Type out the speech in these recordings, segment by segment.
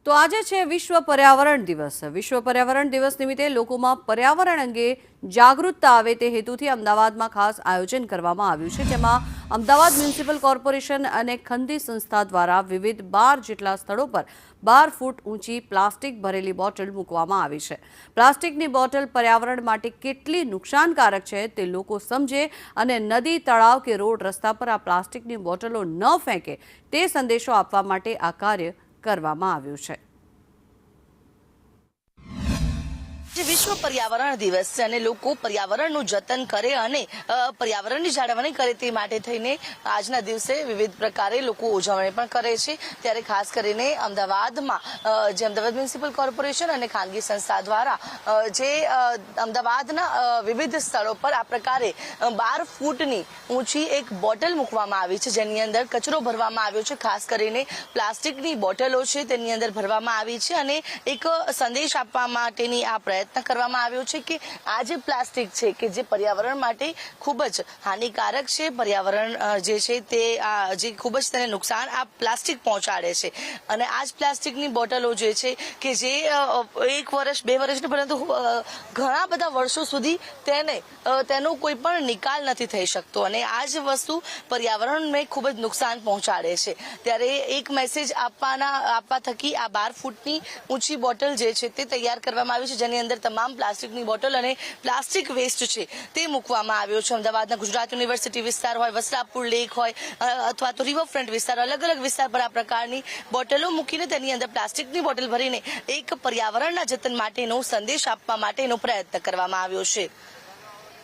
તો આજે છે વિશ્વ પર્યાવરણ દિવસ। વિશ્વ પર્યાવરણ દિવસ નિમિત્તે લોકોમાં પર્યાવરણ અંગે જાગૃતતા આવે તે હેતુથી અમદાવાદમાં ખાસ આયોજન કરવામાં આવ્યું છે, જેમાં અમદાવાદ મ્યુનિસિપલ કોર્પોરેશન અને ખંદી સંસ્થા દ્વારા વિવિધ 12 જેટલા સ્થળો પર 12 ફૂટ ઊંચી પ્લાસ્ટિક ભરેલી બોટલ મૂકવામાં આવી છે। પ્લાસ્ટિકની બોટલ પર્યાવરણ માટે કેટલી નુકસાનકારક છે તે લોકો સમજે અને નદી, તળાવ કે રોડ રસ્તા પર આ પ્લાસ્ટિકની બોટલો ન ફેંકે તે સંદેશો આપવા માટે આ કાર્ય કરવામાં આવ્યું છે। વિશ્વ પર્યાવરણ દિવસ છે અને લોકો પર્યાવરણનું જતન કરે અને પર્યાવરણની જાળવણી કરે તે માટે થઈને આજના દિવસે વિવિધ પ્રકારે લોકો ઉજવણી પણ કરે છે। ત્યારે ખાસ કરીને અમદાવાદમાં જે અમદાવાદ મ્યુનિસિપલ કોર્પોરેશન અને ખાનગી સંસ્થા દ્વારા જે અમદાવાદના વિવિધ સ્થળો પર આ પ્રકારે 12 ફૂટની ઊંચી એક બોટલ મૂકવામાં આવી છે, જેની અંદર કચરો ભરવામાં આવ્યો છે। ખાસ કરીને પ્લાસ્ટિકની બોટલો છે તેની અંદર ભરવામાં આવી છે અને એક સંદેશ આપવા માટેની આ પ્રયત્ન કરવામાં આવ્યો છે કે આ જે પ્લાસ્ટિક છે કે જે પર્યાવરણ માટે ખૂબ જ હાનિકારક છે, પર્યાવરણ જે છે તે જે ખૂબ જ તેને નુકસાન આ પ્લાસ્ટિક પહોંચાડે છે અને આ જ પ્લાસ્ટિકની બોટલો જે છે કે જે 1 વર્ષ 2 વર્ષ પરંતુ ઘણા બધા વર્ષો સુધી તેનો કોઈ પણ નિકાલ નથી થઈ શકતો અને આ જ વસ્તુ પર્યાવરણને ખૂબ જ નુકસાન પહોંચાડે છે। ત્યારે એક મેસેજ આપવા થકી આ 12 ફૂટની ઊંચી બોટલ જે છે તે તૈયાર કરવામાં આવી છે, જેની અંદર તમામ પ્લાસ્ટિકની બોટલ અને પ્લાસ્ટિક વેસ્ટ છે તે મૂકવામાં આવ્યો છે। અમદાવાદના ગુજરાત યુનિવર્સિટી વિસ્તાર હોય, વસ્ત્રાપુર લેક હોય અથવા તો રિવરફ્રન્ટ વિસ્તાર, અલગ અલગ વિસ્તાર પર આ પ્રકારની બોટલો મૂકીને તેની અંદર પ્લાસ્ટિકની બોટલ ભરીને એક પર્યાવરણના જતન માટેનો સંદેશ આપવા માટેનો પ્રયત્ન કરવામાં આવ્યો છે।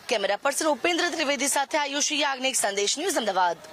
કેમેરા પર્સન ઉપેન્દ્ર ત્રિવેદી સાથે આયુષી યાજ્ઞિક, સંદેશ ન્યૂઝ, અમદાવાદ।